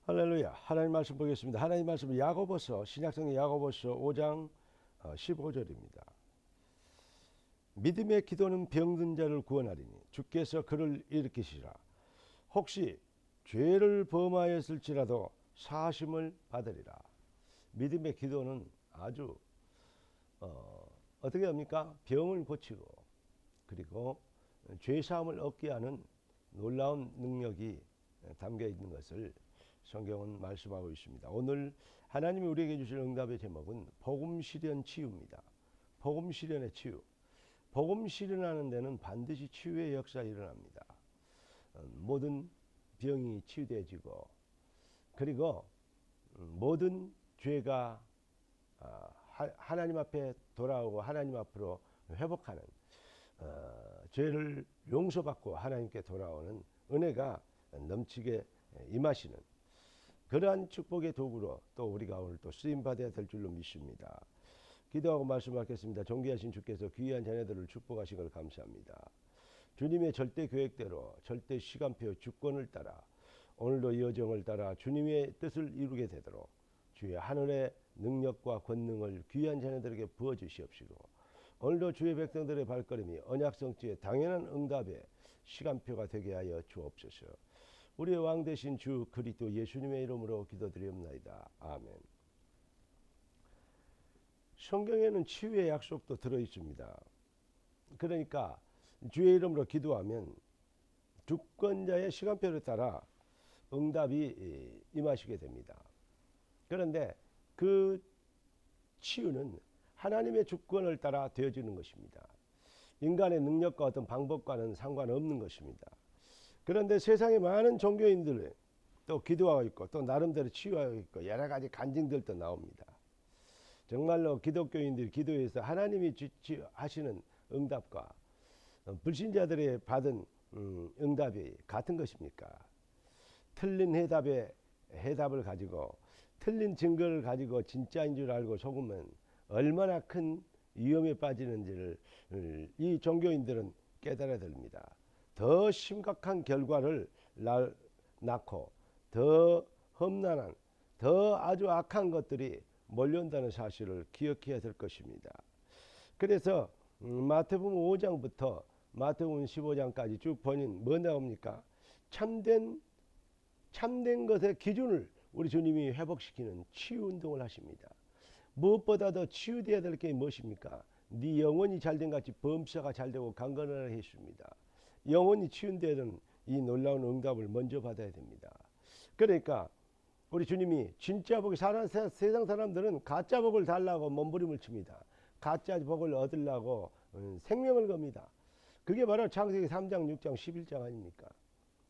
할렐루야. 하나님 말씀 보겠습니다. 하나님 말씀은 야고보서, 신약성경 야고보서 5장 15절입니다. 믿음의 기도는 병든 자를 구원하리니 주께서 그를 일으키시라. 혹시 죄를 범하였을지라도 사하심을 받으리라. 믿음의 기도는 아주 어떻게 합니까? 병을 고치고 그리고 죄사함을 얻게 하는 놀라운 능력이 담겨 있는 것을 성경은 말씀하고 있습니다. 오늘 하나님이 우리에게 주실 응답의 제목은 복음 실현 치유입니다. 복음 실현의 치유. 복음 실현하는 데는 반드시 치유의 역사가 일어납니다. 모든 병이 치유되어지고 그리고 모든 죄가 하나님 앞에 돌아오고 하나님 앞으로 회복하는 죄를 용서받고 하나님께 돌아오는 은혜가 넘치게 임하시는 그러한 축복의 도구로 또 우리가 오늘 또 쓰임받아야 될 줄로 믿습니다. 기도하고 말씀하겠습니다. 존귀하신 주께서 귀한 자녀들을 축복하신 걸 감사합니다. 주님의 절대 계획대로 절대 시간표 주권을 따라 오늘도 이 여정을 따라 주님의 뜻을 이루게 되도록 주의 하늘의 능력과 권능을 귀한 자녀들에게 부어주시옵시고 오늘도 주의 백성들의 발걸음이 언약성취의 당연한 응답의 시간표가 되게 하여 주옵소서. 우리의 왕 되신 주 그리스도 예수님의 이름으로 기도드리옵나이다. 아멘. 성경에는 치유의 약속도 들어있습니다. 그러니까 주의 이름으로 기도하면 주권자의 시간표를 따라 응답이 임하시게 됩니다. 그런데 그 치유는 하나님의 주권을 따라 되어지는 것입니다. 인간의 능력과 어떤 방법과는 상관없는 것입니다. 그런데 세상에 많은 종교인들 또 기도하고 있고 또 나름대로 치유하고 있고 여러 가지 간증들도 나옵니다. 정말로 기독교인들이 기도해서 하나님이 하시는 응답과 불신자들이 받은 응답이 같은 것입니까? 틀린 해답을 가지고 틀린 증거를 가지고 진짜인 줄 알고 속으면 얼마나 큰 위험에 빠지는지를 이 종교인들은 깨달아야 됩니다. 더 심각한 결과를 낳고 더 험난한 더 아주 악한 것들이 몰려온다는 사실을 기억해야 될 것입니다. 그래서 마태복음 5장부터 마태복음 15장까지 쭉 보니 뭐 나옵니까? 참된 것의 기준을 우리 주님이 회복시키는 치유운동을 하십니다. 무엇보다도 치유되어야 될 게 무엇입니까? 네 영혼이 잘된 같이 범사가 잘되고 강건하라 했습니다. 영혼이 치유되는 이 놀라운 응답을 먼저 받아야 됩니다. 그러니까 우리 주님이 진짜 복이 세상 사람들은 가짜 복을 달라고 몸부림을 칩니다. 가짜 복을 얻으려고 생명을 겁니다. 그게 바로 창세기 3장 6장 11장 아닙니까?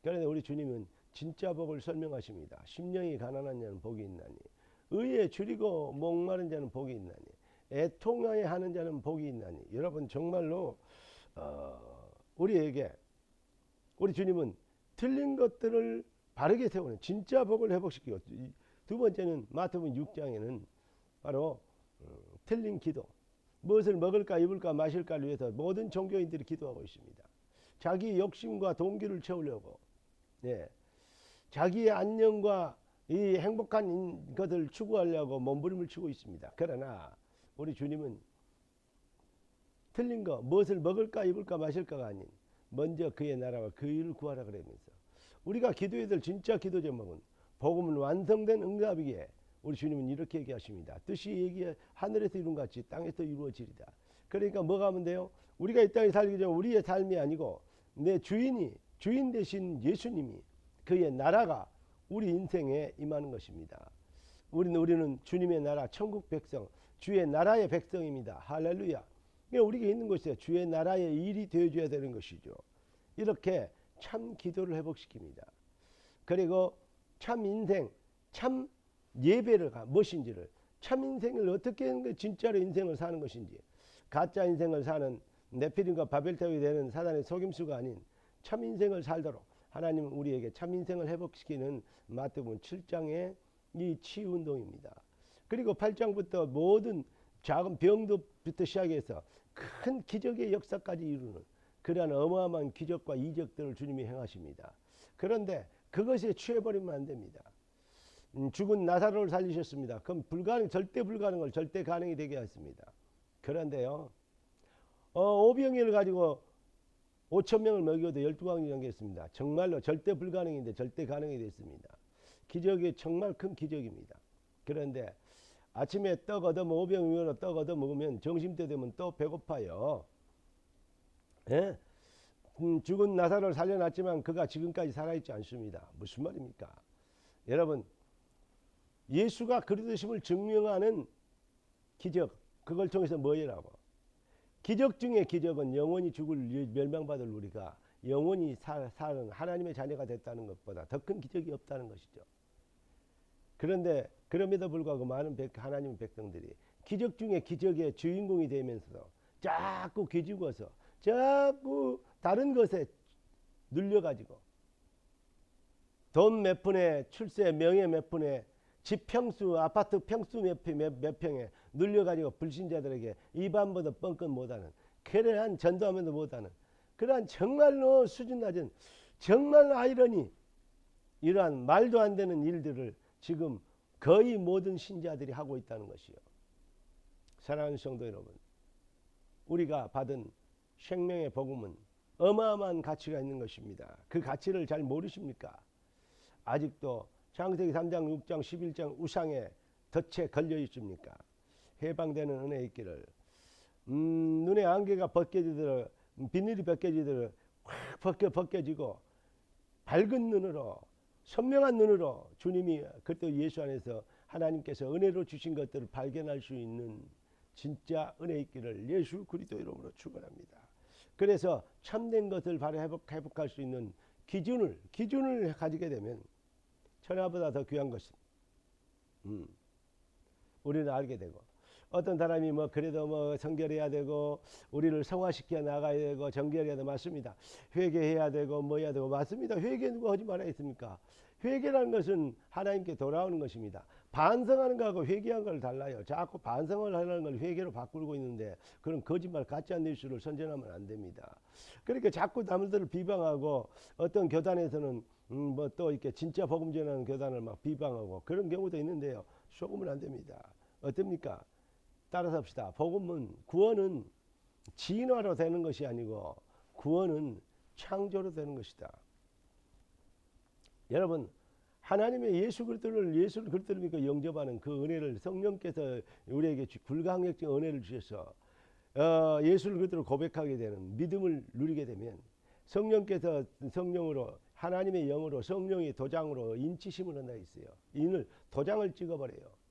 그런데 우리 주님은 진짜 복을 설명하십니다. 심령이 가난한 자는 복이 있나니 의에 줄이고 목마른 자는 복이 있나니 애통하여 하는 자는 복이 있나니. 여러분 정말로 우리에게 우리 주님은 틀린 것들을 바르게 세우는 진짜 복을 회복시키고 두 번째는 마태복음 6장에는 바로 틀린 기도, 무엇을 먹을까 입을까 마실까를 위해서 모든 종교인들이 기도하고 있습니다. 자기 욕심과 동기를 채우려고 자기의 안녕과 이 행복한 것을 추구하려고 몸부림을 치고 있습니다. 그러나 우리 주님은 틀린 거 무엇을 먹을까 입을까 마실까가 아닌 먼저 그의 나라와 그 일을 구하라 그러면서 우리가 기도해야 될 진짜 기도 제목은 복음은 완성된 응답이기에 우리 주님은 이렇게 얘기하십니다. 뜻이 하늘에서 이룬 같이 땅에서 이루어지리다. 그러니까 뭐가 하면 돼요? 우리가 이 땅에 살기 전에 우리의 삶이 아니고 내 주인 되신 예수님이 그의 나라가 우리 인생에 임하는 것입니다. 우리는 주님의 나라 천국 백성 주의 나라의 백성입니다. 할렐루야. 우리가 있는 곳에 주의 나라의 일이 되어줘야 되는 것이죠. 이렇게 참 기도를 회복시킵니다. 그리고 참 인생 참 예배를 무엇인지를 참 인생을 어떻게 하는 게 진짜로 인생을 사는 것인지 가짜 인생을 사는 네피림과 바벨탑이 되는 사단의 속임수가 아닌 참 인생을 살도록 하나님은 우리에게 참 인생을 회복시키는 마태복음 7장의 이 치유운동입니다. 그리고 8장부터 모든 작은 병도부터 시작해서 큰 기적의 역사까지 이루는 그러한 어마어마한 기적과 이적들을 주님이 행하십니다. 그런데 그것에 취해버리면 안 됩니다. 죽은 나사로를 살리셨습니다. 그럼 절대 불가능을 절대 가능이 되게 하였습니다. 그런데요, 오병이어를 가지고 5천 명을 먹여도 12광이 전개했습니다. 정말로 절대 불가능인데 절대 가능이 됐습니다. 기적이 정말 큰 기적입니다. 그런데 아침에 떡 얻어 오병이어로 떡 얻어 먹으면 점심때 되면 또 배고파요. 예? 죽은 나사로를 살려놨지만 그가 지금까지 살아있지 않습니다. 무슨 말입니까? 여러분, 예수가 그리스도심을 증명하는 기적, 그걸 통해서 뭐라고? 기적 중에 기적은 영원히 죽을 멸망받을 우리가 영원히 사는 하나님의 자녀가 됐다는 것보다 더 큰 기적이 없다는 것이죠. 그런데 그럼에도 불구하고 많은 하나님의 백성들이 기적 중에 기적의 주인공이 되면서 자꾸 기죽어서 자꾸 다른 것에 눌려가지고 돈 몇 푼에 출세 명예 몇 푼에 집 평수 아파트 평수 몇 평에 눌려가지고 불신자들에게 입안보다 뻥끗 못하는 그러한 전도하면도 못하는 그러한 정말로 수준 낮은 정말 아이러니 이러한 말도 안 되는 일들을 지금 거의 모든 신자들이 하고 있다는 것이요. 사랑하는 성도 여러분, 우리가 받은 생명의 복음은 어마어마한 가치가 있는 것입니다. 그 가치를 잘 모르십니까? 아직도 창세기 3장 6장 11장 우상에 덫에 걸려 있습니까? 해방되는 은혜의 길을 눈의 안개가 벗겨지도록 비늘이 벗겨지도록 확 벗겨지고 밝은 눈으로 선명한 눈으로 주님이 그때 예수 안에서 하나님께서 은혜로 주신 것들을 발견할 수 있는 진짜 은혜의 길을 예수 그리스도 이름으로 축원합니다. 그래서 참된 것을 바로 회복할 수 있는 기준을 가지게 되면 천하보다 더 귀한 것은 우리는 알게 되고 어떤 사람이 뭐 그래도 뭐 성결해야 되고 우리를 성화시켜 나가야 되고 정결해야 되고 맞습니다. 회개해야 되고 뭐 해야 되고 맞습니다. 회개 누가 하지 말아야 했습니까? 회개라는 것은 하나님께 돌아오는 것입니다. 반성하는 것하고 회개한 걸 달라요. 자꾸 반성을 하려는 걸 회개로 바꾸고 있는데 그런 거짓말 가짜 뉴스를 선전하면 안 됩니다. 그러니까 자꾸 남들을 비방하고 어떤 교단에서는 뭐 또 이렇게 진짜 복음 전하는 교단을 막 비방하고 그런 경우도 있는데요. 속으면 안 됩니다. 어떻습니까? 따라서 합시다. 복음은 구원은 진화로 되는 것이 아니고 구원은 창조로 되는 것이다. 여러분, 하나님의 예수 그리스도를 믿고 영접하는 그 은혜를 성령께서 우리에게 불가항력적 은혜를 주셔서 예수를 그리스도로 고백하게 되는 믿음을 누리게 되면 성령께서 성령으로 하나님의 영으로 성령의 도장으로 인치심을 한다 있어요. 이는 도장을 찍어버려요.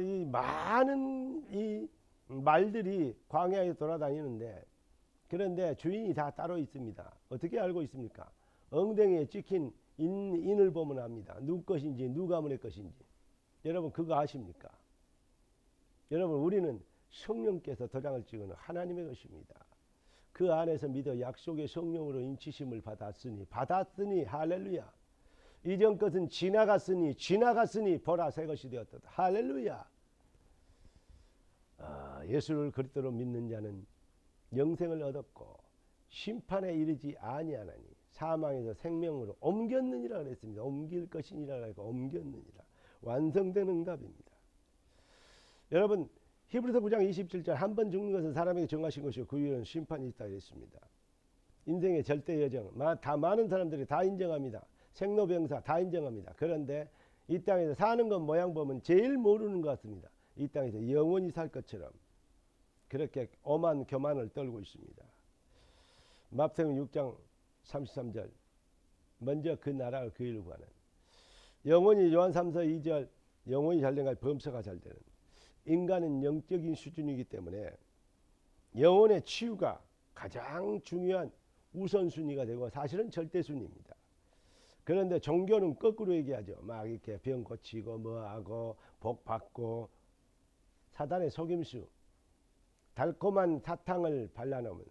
이 많은 이 말들이 광야에 돌아다니는데 그런데 주인이 다 따로 있습니다. 어떻게 알고 있습니까? 엉덩이에 찍힌 인을 보면 압니다. 누구 것인지 누구 가문의 것인지. 여러분 그거 아십니까? 여러분 우리는 성령께서 도장을 찍은 하나님의 것입니다. 그 안에서 믿어 약속의 성령으로 인치심을 받았으니 할렐루야. 이전 것은 지나갔으니 보라 새 것이 되었다. 할렐루야. 예수를 그리스도로 믿는 자는 영생을 얻었고 심판에 이르지 아니하나니 사망에서 생명으로 옮겼느니라 그랬습니다. 옮길 것이니라 하고 옮겼느니라. 완성된 응답입니다. 여러분 히브리서 9장 27절 한 번 죽는 것은 사람에게 정하신 것이고 그 위에는 심판이 있다 그랬습니다. 인생의 절대 여정 다 많은 사람들이 다 인정합니다. 생로병사 다 인정합니다. 그런데 이 땅에서 사는 것 모양 보면 제일 모르는 것 같습니다. 이 땅에서 영원히 살 것처럼 그렇게 오만 교만을 떨고 있습니다. 마태복음 6장 33절 먼저 그 나라와 그 일을 구하는 영원히 요한 3서 2절 영원히 잘된 것 범사가 잘 되는 인간은 영적인 수준이기 때문에 영혼의 치유가 가장 중요한 우선순위가 되고 사실은 절대순위입니다. 그런데 종교는 거꾸로 얘기하죠. 막 이렇게 병 고치고 뭐하고 복 받고 사단의 속임수 달콤한 사탕을 발라놓으면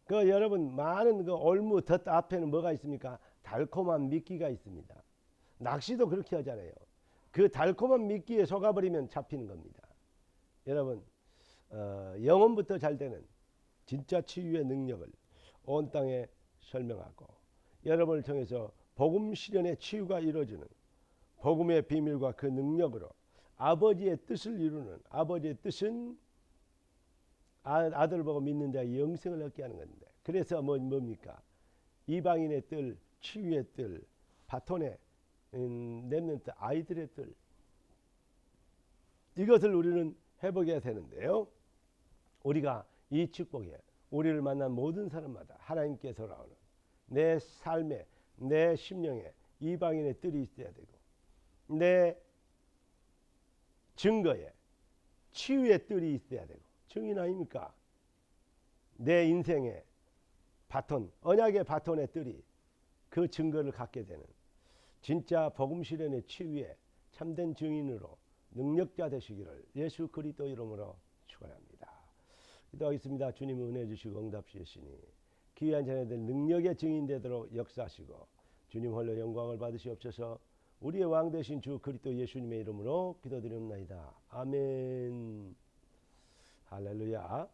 그 여러분 많은 그 올무 덫 앞에는 뭐가 있습니까? 달콤한 미끼가 있습니다. 낚시도 그렇게 하잖아요. 그 달콤한 미끼에 속아버리면 잡히는 겁니다. 여러분 영혼부터 잘 되는 진짜 치유의 능력을 온 땅에 설명하고 여러분을 통해서 복음 실현의 치유가 이루어지는 복음의 비밀과 그 능력으로 아버지의 뜻을 이루는, 아버지의 뜻은 아들을 보고 믿는 자 영생을 얻게 하는 건데, 그래서 뭡니까? 이방인의 뜰, 치유의 뜰, 바톤의 렘넌트 아이들의 뜰, 이것을 우리는 회복해야 되는데요. 우리가 이 축복에 우리를 만난 모든 사람마다 하나님께서 나오는 내 삶에, 내 심령에 이방인의 뜰이 있어야 되고, 내 증거에 치유의 뜰이 있어야 되고, 증인 아닙니까? 내 인생에 바톤, 언약의 바톤의 뜰이 그 증거를 갖게 되는 진짜 복음 실현의 치유의 참된 증인으로 능력자 되시기를 예수 그리스도 이름으로 축원합니다. 기도하겠습니다. 주님 은혜 주시고 응답 주시니 귀한 자녀들 능력의 증인 되도록 역사하시고 주님 홀로 영광을 받으시옵소서. 우리의 왕 되신 주 그리스도 예수님의 이름으로 기도드립니다. 아멘. 할렐루야.